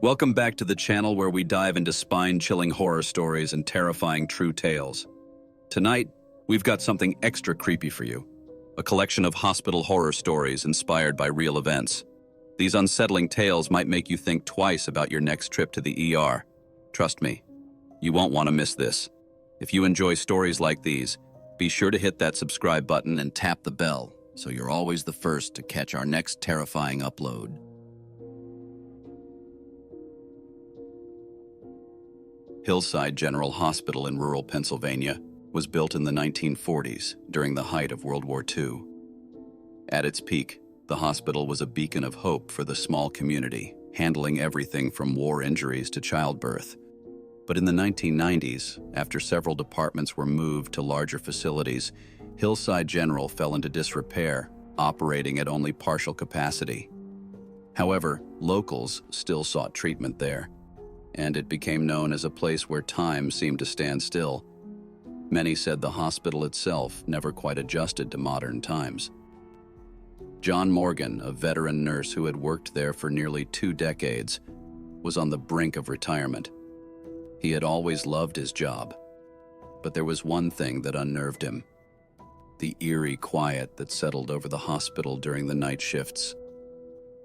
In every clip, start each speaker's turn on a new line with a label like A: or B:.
A: Welcome back to the channel where we dive into spine-chilling horror stories and terrifying true tales. Tonight, we've got something extra creepy for you. A collection of hospital horror stories inspired by real events. These unsettling tales might make you think twice about your next trip to the ER. Trust me, you won't want to miss this. If you enjoy stories like these, be sure to hit that subscribe button and tap the bell so you're always the first to catch our next terrifying upload. Hillside General Hospital in rural Pennsylvania was built in the 1940s during the height of World War II. At its peak, the hospital was a beacon of hope for the small community, handling everything from war injuries to childbirth. But in the 1990s, after several departments were moved to larger facilities, Hillside General fell into disrepair, operating at only partial capacity. However, locals still sought treatment there, and it became known as a place where time seemed to stand still. Many said the hospital itself never quite adjusted to modern times. John Morgan, a veteran nurse who had worked there for nearly 2 decades, was on the brink of retirement. He had always loved his job, but there was one thing that unnerved him: the eerie quiet that settled over the hospital during the night shifts.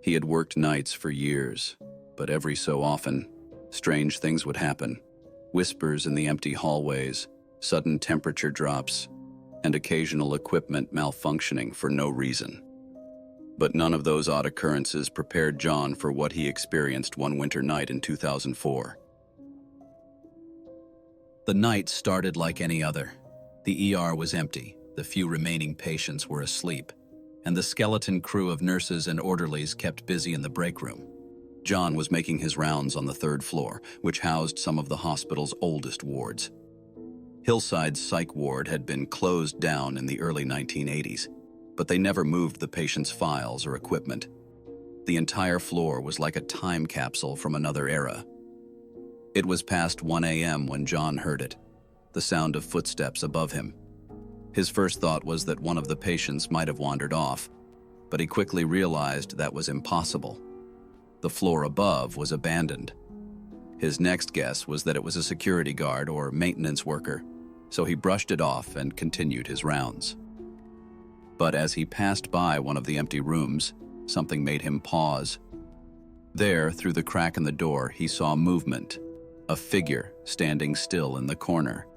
A: He had worked nights for years, but every so often, strange things would happen. Whispers in the empty hallways, sudden temperature drops, and occasional equipment malfunctioning for no reason. But none of those odd occurrences prepared John for what he experienced one winter night in 2004. The night started like any other. The ER was empty, the few remaining patients were asleep, and the skeleton crew of nurses and orderlies kept busy in the break room. John was making his rounds on the 3rd floor, which housed some of the hospital's oldest wards. Hillside's psych ward had been closed down in the early 1980s, but they never moved the patient's files or equipment. The entire floor was like a time capsule from another era. It was past 1 a.m. when John heard it, the sound of footsteps above him. His first thought was that one of the patients might have wandered off, but he quickly realized that was impossible. The floor above was abandoned. His next guess was that it was a security guard or maintenance worker, so he brushed it off and continued his rounds. But as he passed by one of the empty rooms, something made him pause. There, through the crack in the door, he saw movement, a figure standing still in the corner.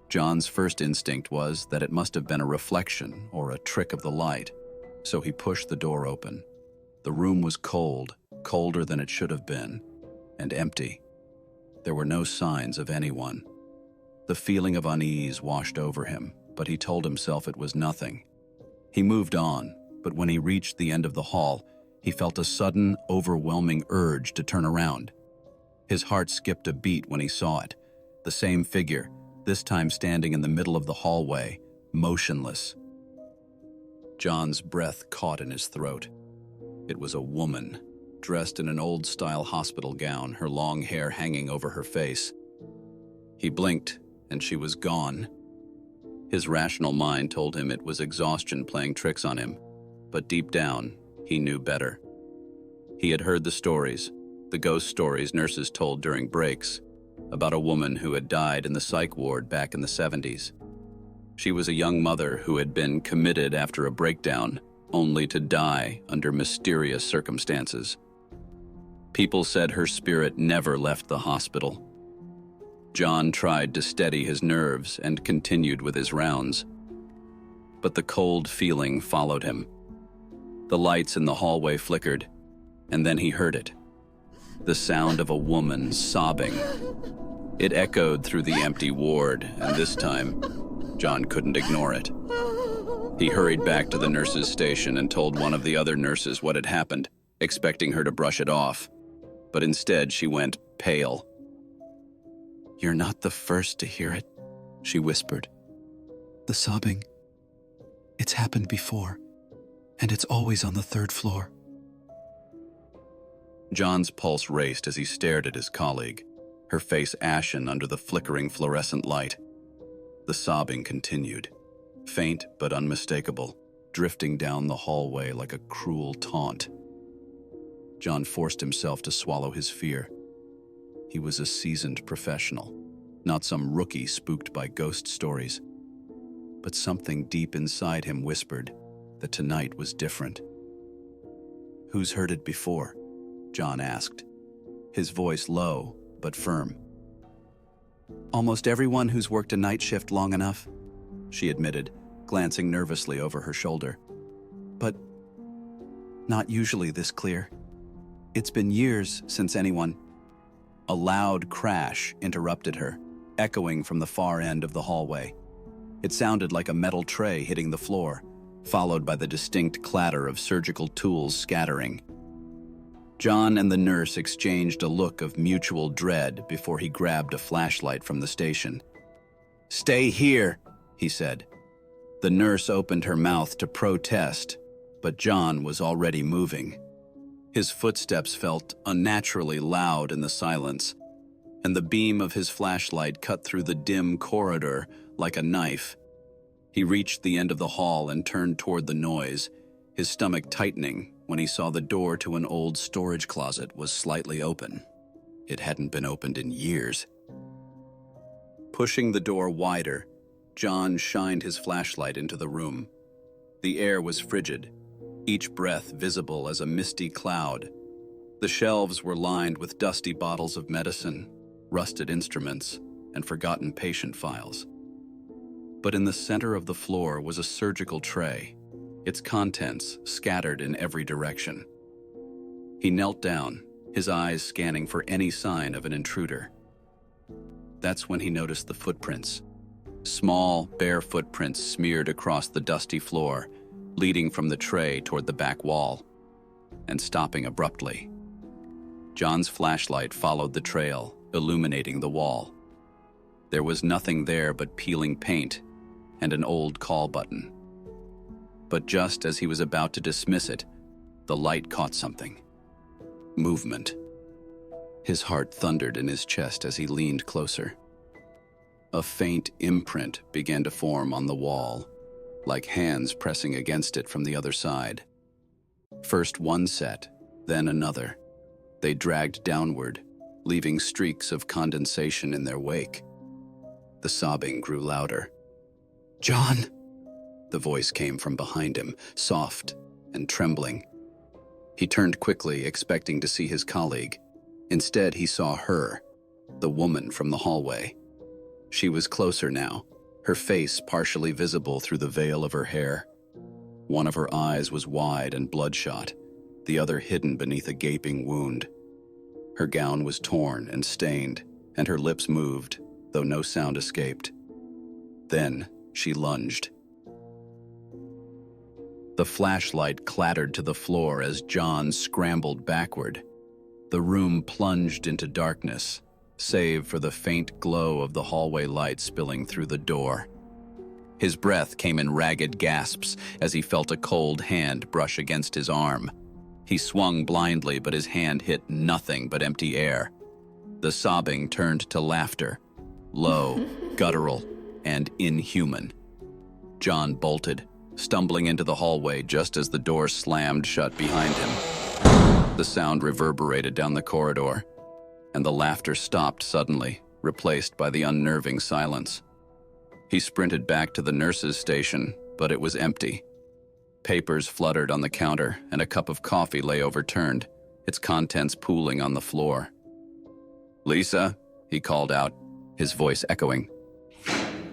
A: John's first instinct was that it must have been a reflection or a trick of the light, so he pushed the door open. The room was cold, colder than it should have been, and empty. There were no signs of anyone. The feeling of unease washed over him, but he told himself it was nothing. He moved on, but when he reached the end of the hall, he felt a sudden, overwhelming urge to turn around. His heart skipped a beat when he saw it. The same figure, this time standing in the middle of the hallway, motionless. John's breath caught in his throat. It was a woman, dressed in an old-style hospital gown, her long hair hanging over her face. He blinked, and she was gone. His rational mind told him it was exhaustion playing tricks on him, but deep down, he knew better. He had heard the stories, the ghost stories nurses told during breaks, about a woman who had died in the psych ward back in the 70s. She was a young mother who had been committed after a breakdown, only to die under mysterious circumstances. People said her spirit never left the hospital. John tried to steady his nerves and continued with his rounds. But the cold feeling followed him. The lights in the hallway flickered, and then he heard it. The sound of a woman sobbing. It echoed through the empty ward, and this time, John couldn't ignore it. He hurried back to the nurse's station and told one of the other nurses what had happened, expecting her to brush it off. But instead, she went pale. "You're not the first to hear it," she whispered. "The sobbing, it's happened before, and it's always on the 3rd floor." John's pulse raced as he stared at his colleague, her face ashen under the flickering fluorescent light. The sobbing continued, faint but unmistakable, drifting down the hallway like a cruel taunt. John forced himself to swallow his fear. He was a seasoned professional, not some rookie spooked by ghost stories. But something deep inside him whispered that tonight was different. "Who's heard it before?" John asked, his voice low but firm. "Almost everyone who's worked a night shift long enough," she admitted, glancing nervously over her shoulder. "But not usually this clear. It's been years since anyone—" A loud crash interrupted her, echoing from the far end of the hallway. It sounded like a metal tray hitting the floor, followed by the distinct clatter of surgical tools scattering. John and the nurse exchanged a look of mutual dread before he grabbed a flashlight from the station. "Stay here," he said. The nurse opened her mouth to protest, but John was already moving. His footsteps felt unnaturally loud in the silence, and the beam of his flashlight cut through the dim corridor like a knife. He reached the end of the hall and turned toward the noise, his stomach tightening when he saw the door to an old storage closet was slightly open. It hadn't been opened in years. Pushing the door wider, John shined his flashlight into the room. The air was frigid, each breath visible as a misty cloud. The shelves were lined with dusty bottles of medicine, rusted instruments, and forgotten patient files. But in the center of the floor was a surgical tray, its contents scattered in every direction. He knelt down, his eyes scanning for any sign of an intruder. That's when he noticed the footprints. Small, bare footprints smeared across the dusty floor, leading from the tray toward the back wall, and stopping abruptly. John's flashlight followed the trail, illuminating the wall. There was nothing there but peeling paint and an old call button. But just as he was about to dismiss it, the light caught something. Movement. His heart thundered in his chest as he leaned closer. A faint imprint began to form on the wall, like hands pressing against it from the other side. First one set, then another. They dragged downward, leaving streaks of condensation in their wake. The sobbing grew louder. "John!" The voice came from behind him, soft and trembling. He turned quickly, expecting to see his colleague. Instead, he saw her, the woman from the hallway. She was closer now, her face partially visible through the veil of her hair. One of her eyes was wide and bloodshot, the other hidden beneath a gaping wound. Her gown was torn and stained, and her lips moved, though no sound escaped. Then she lunged. The flashlight clattered to the floor as John scrambled backward. The room plunged into darkness, save for the faint glow of the hallway light spilling through the door. His breath came in ragged gasps as he felt a cold hand brush against his arm. He swung blindly, but his hand hit nothing but empty air. The sobbing turned to laughter, low, guttural, and inhuman. John bolted, stumbling into the hallway just as the door slammed shut behind him. The sound reverberated down the corridor, and the laughter stopped suddenly, replaced by the unnerving silence. He sprinted back to the nurse's station, but it was empty. Papers fluttered on the counter, and a cup of coffee lay overturned, its contents pooling on the floor. "Lisa," he called out, his voice echoing.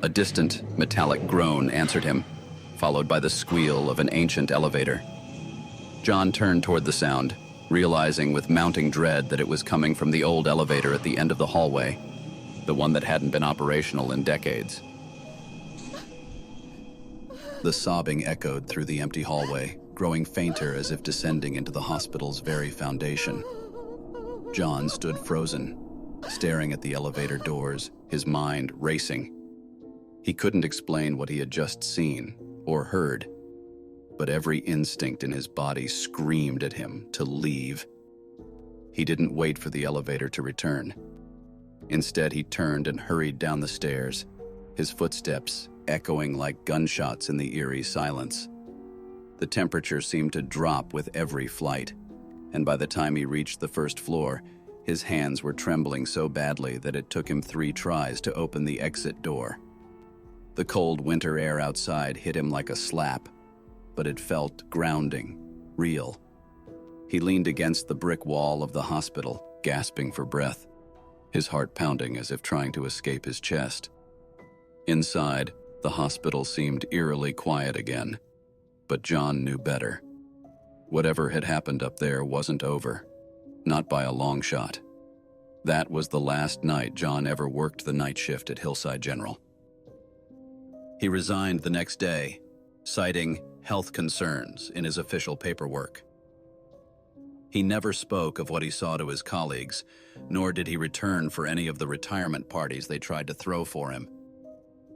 A: A distant, metallic groan answered him, followed by the squeal of an ancient elevator. John turned toward the sound, realizing with mounting dread that it was coming from the old elevator at the end of the hallway, the one that hadn't been operational in decades. The sobbing echoed through the empty hallway, growing fainter as if descending into the hospital's very foundation. John stood frozen, staring at the elevator doors, his mind racing. He couldn't explain what he had just seen or heard, but every instinct in his body screamed at him to leave. He didn't wait for the elevator to return. Instead, he turned and hurried down the stairs, his footsteps echoing like gunshots in the eerie silence. The temperature seemed to drop with every flight, and by the time he reached the first floor, his hands were trembling so badly that it took him 3 tries to open the exit door. The cold winter air outside hit him like a slap, but it felt grounding, real. He leaned against the brick wall of the hospital, gasping for breath, his heart pounding as if trying to escape his chest. Inside, the hospital seemed eerily quiet again, but John knew better. Whatever had happened up there wasn't over, not by a long shot. That was the last night John ever worked the night shift at Hillside General. He resigned the next day, citing health concerns in his official paperwork. He never spoke of what he saw to his colleagues, nor did he return for any of the retirement parties they tried to throw for him.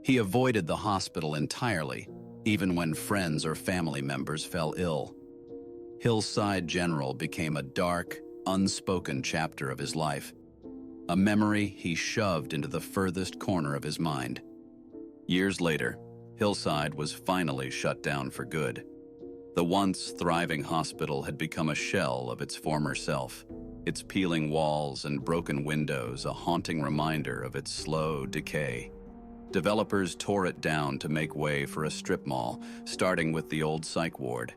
A: He avoided the hospital entirely, even when friends or family members fell ill. Hillside General became a dark, unspoken chapter of his life, a memory he shoved into the furthest corner of his mind. Years later, Hillside was finally shut down for good. The once thriving hospital had become a shell of its former self, its peeling walls and broken windows a haunting reminder of its slow decay. Developers tore it down to make way for a strip mall, starting with the old psych ward.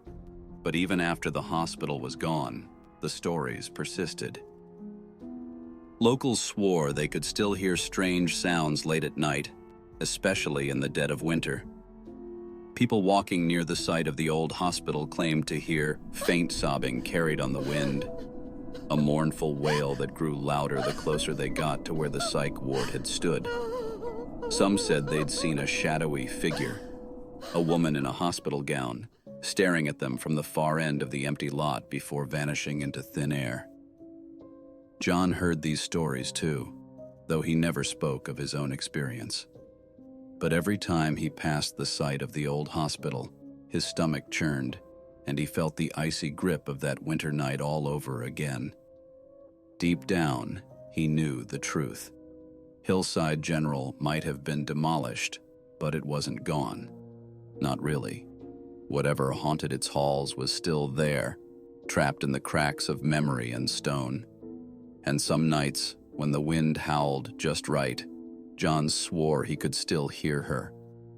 A: But even after the hospital was gone, the stories persisted. Locals swore they could still hear strange sounds late at night, especially in the dead of winter. People walking near the site of the old hospital claimed to hear faint sobbing carried on the wind, a mournful wail that grew louder the closer they got to where the psych ward had stood. Some said they'd seen a shadowy figure, a woman in a hospital gown, staring at them from the far end of the empty lot before vanishing into thin air. John heard these stories too, though he never spoke of his own experience. But every time he passed the site of the old hospital, his stomach churned, and he felt the icy grip of that winter night all over again. Deep down, he knew the truth. Hillside General might have been demolished, but it wasn't gone. Not really. Whatever haunted its halls was still there, trapped in the cracks of memory and stone. And some nights, when the wind howled just right, John swore he could still hear her,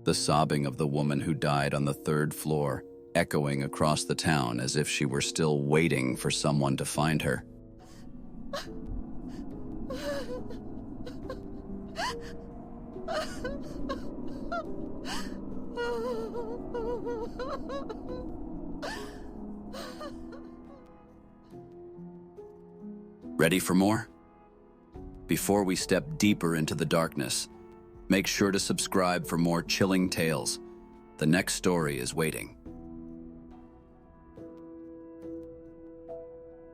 A: the sobbing of the woman who died on the 3rd floor, echoing across the town as if she were still waiting for someone to find her. Ready for more? Before we step deeper into the darkness, make sure to subscribe for more chilling tales. The next story is waiting.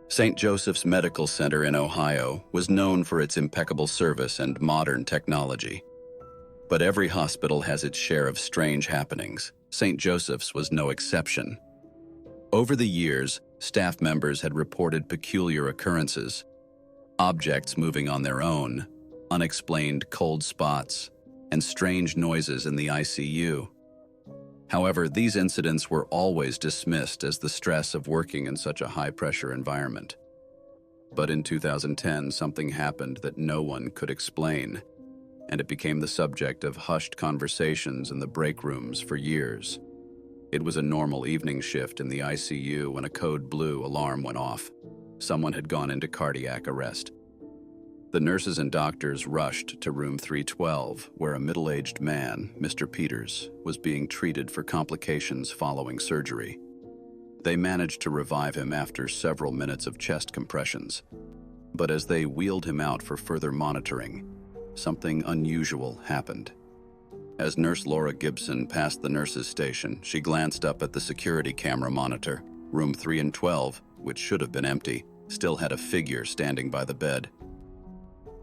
A: St. Joseph's Medical Center in Ohio was known for its impeccable service and modern technology. But every hospital has its share of strange happenings. St. Joseph's was no exception. Over the years, staff members had reported peculiar occurrences: objects moving on their own, unexplained cold spots, and strange noises in the ICU. However, these incidents were always dismissed as the stress of working in such a high-pressure environment. But in 2010, something happened that no one could explain, and it became the subject of hushed conversations in the break rooms for years. It was a normal evening shift in the ICU when a code blue alarm went off. Someone had gone into cardiac arrest. The nurses and doctors rushed to room 312, where a middle-aged man, Mr. Peters, was being treated for complications following surgery. They managed to revive him after several minutes of chest compressions. But as they wheeled him out for further monitoring, something unusual happened. As Nurse Laura Gibson passed the nurses' station, she glanced up at the security camera monitor. Room 312, which should have been empty, still had a figure standing by the bed.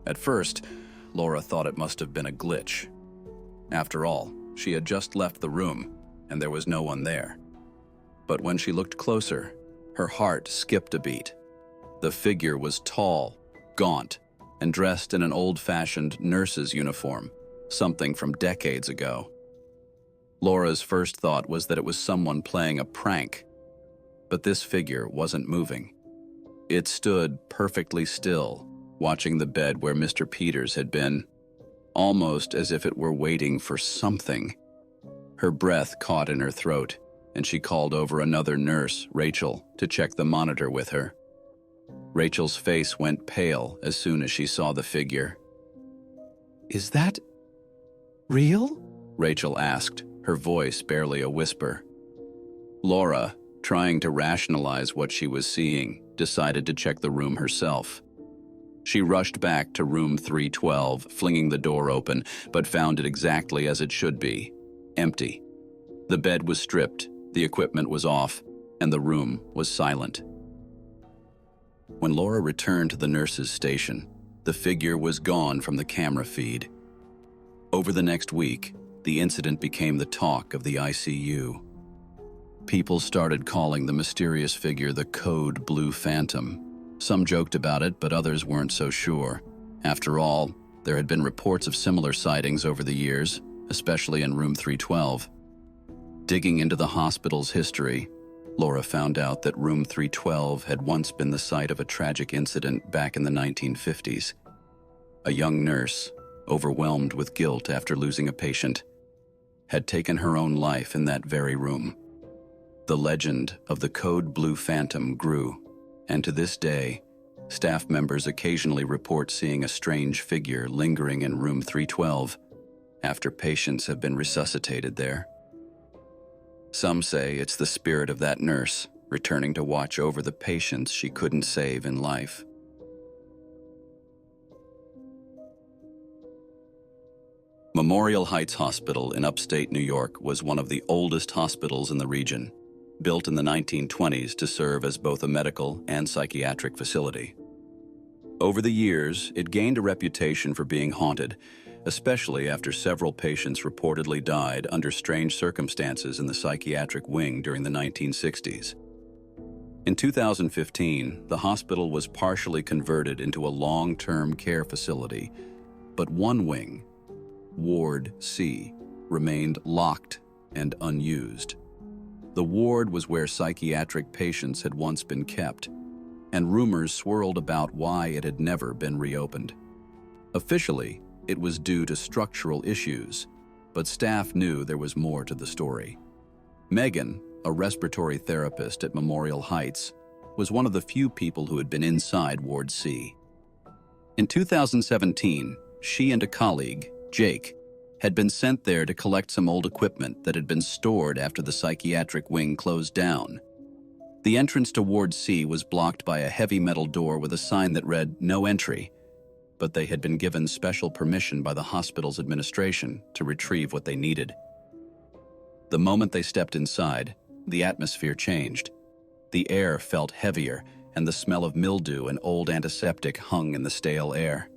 A: At first, Laura thought it must have been a glitch. After all, she had just left the room, and there was no one there. But when she looked closer, her heart skipped a beat. The figure was tall, gaunt, and dressed in an old-fashioned nurse's uniform, something from decades ago. Laura's first thought was that it was someone playing a prank, but this figure wasn't moving. It stood perfectly still, watching the bed where Mr. Peters had been, almost as if it were waiting for something. Her breath caught in her throat, and she called over another nurse, Rachel, to check the monitor with her. Rachel's face went pale as soon as she saw the figure. "Is that real?" Rachel asked, her voice barely a whisper. Laura, trying to rationalize what she was seeing, decided to check the room herself. She rushed back to room 312, flinging the door open, but found it exactly as it should be, empty. The bed was stripped, the equipment was off, and the room was silent. When Laura returned to the nurse's station, the figure was gone from the camera feed. Over the next week, the incident became the talk of the ICU. People started calling the mysterious figure the Code Blue Phantom. Some joked about it, but others weren't so sure. After all, there had been reports of similar sightings over the years, especially in room 312. Digging into the hospital's history, Laura found out that room 312 had once been the site of a tragic incident back in the 1950s. A young nurse, overwhelmed with guilt after losing a patient, had taken her own life in that very room. The legend of the Code Blue Phantom grew, and to this day, staff members occasionally report seeing a strange figure lingering in room 312 after patients have been resuscitated there. Some say it's the spirit of that nurse returning to watch over the patients she couldn't save in life. Memorial Heights Hospital in upstate New York was one of the oldest hospitals in the region, built in the 1920s to serve as both a medical and psychiatric facility. Over the years, it gained a reputation for being haunted, especially after several patients reportedly died under strange circumstances in the psychiatric wing during the 1960s. In 2015, the hospital was partially converted into a long-term care facility, but one wing, Ward C, remained locked and unused. The ward was where psychiatric patients had once been kept, and rumors swirled about why it had never been reopened. Officially, it was due to structural issues, but staff knew there was more to the story. Megan, a respiratory therapist at Memorial Heights, was one of the few people who had been inside Ward C. In 2017, she and a colleague, Jake, had been sent there to collect some old equipment that had been stored after the psychiatric wing closed down. The entrance to Ward C was blocked by a heavy metal door with a sign that read, "No entry," but they had been given special permission by the hospital's administration to retrieve what they needed. The moment they stepped inside, the atmosphere changed. The air felt heavier, and the smell of mildew and old antiseptic hung in the stale air.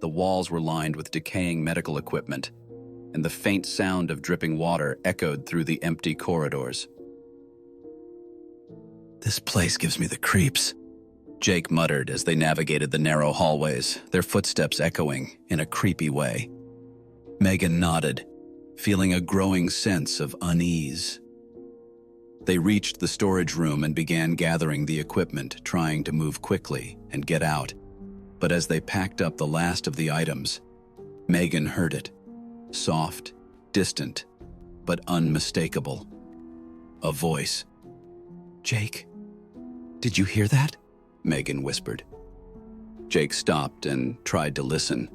A: The walls were lined with decaying medical equipment, and the faint sound of dripping water echoed through the empty corridors. "This place gives me the creeps," Jake muttered as they navigated the narrow hallways, their footsteps echoing in a creepy way. Megan nodded, feeling a growing sense of unease. They reached the storage room and began gathering the equipment, trying to move quickly and get out. But as they packed up the last of the items, Megan heard it. Soft, distant, but unmistakable. A voice. "Jake, did you hear that?" Megan whispered. Jake stopped and tried to listen.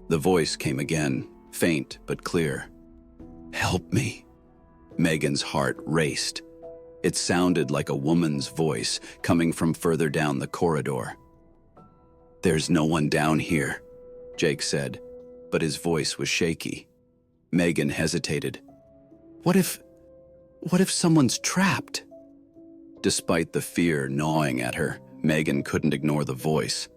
A: The voice came again, faint but clear. "Help me." Megan's heart raced. It sounded like a woman's voice coming from further down the corridor. "There's no one down here," Jake said, but his voice was shaky. Megan hesitated. What if someone's trapped?" Despite the fear gnawing at her, Megan couldn't ignore the voice.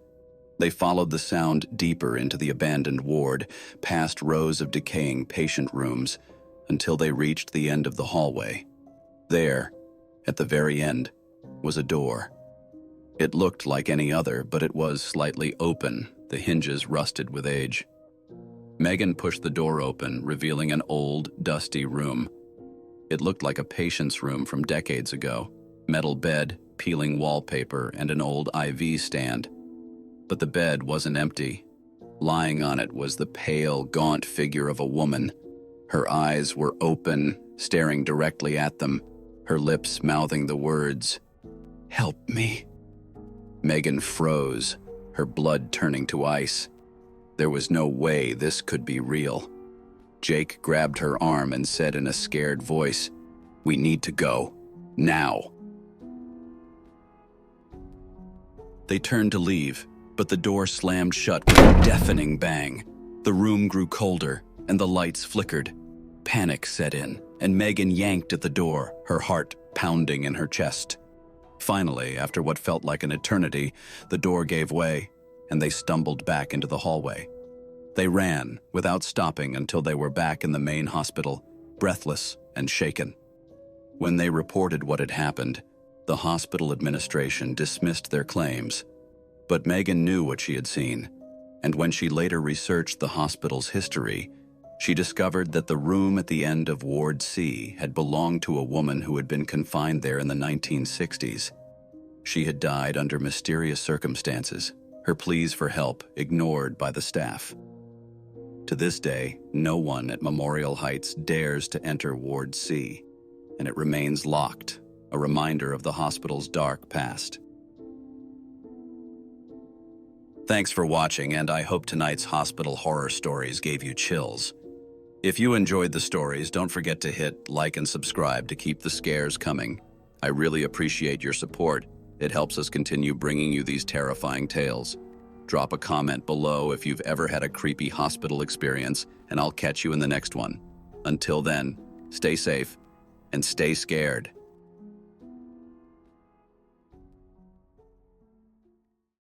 A: They followed the sound deeper into the abandoned ward, past rows of decaying patient rooms, until they reached the end of the hallway. There, at the very end, was a door. It looked like any other, but it was slightly open, the hinges rusted with age. Megan pushed the door open, revealing an old, dusty room. It looked like a patient's room from decades ago. Metal bed, peeling wallpaper, and an old IV stand. But the bed wasn't empty. Lying on it was the pale, gaunt figure of a woman. Her eyes were open, staring directly at them, her lips mouthing the words, "Help me." Megan froze, her blood turning to ice. There was no way this could be real. Jake grabbed her arm and said in a scared voice, "We need to go. Now." They turned to leave, but the door slammed shut with a deafening bang. The room grew colder, and the lights flickered. Panic set in, and Megan yanked at the door, her heart pounding in her chest. Finally, after what felt like an eternity, the door gave way, and they stumbled back into the hallway. They ran, without stopping, until they were back in the main hospital, breathless and shaken. When they reported what had happened, the hospital administration dismissed their claims. But Megan knew what she had seen, and when she later researched the hospital's history, she discovered that the room at the end of Ward C had belonged to a woman who had been confined there in the 1960s. She had died under mysterious circumstances, her pleas for help ignored by the staff. To this day, no one at Memorial Heights dares to enter Ward C, and it remains locked, a reminder of the hospital's dark past. Thanks for watching, and I hope tonight's hospital horror stories gave you chills. If you enjoyed the stories, don't forget to hit like and subscribe to keep the scares coming. I really appreciate your support. It helps us continue bringing you these terrifying tales. Drop a comment below if you've ever had a creepy hospital experience, and I'll catch you in the next one. Until then, stay safe and stay scared.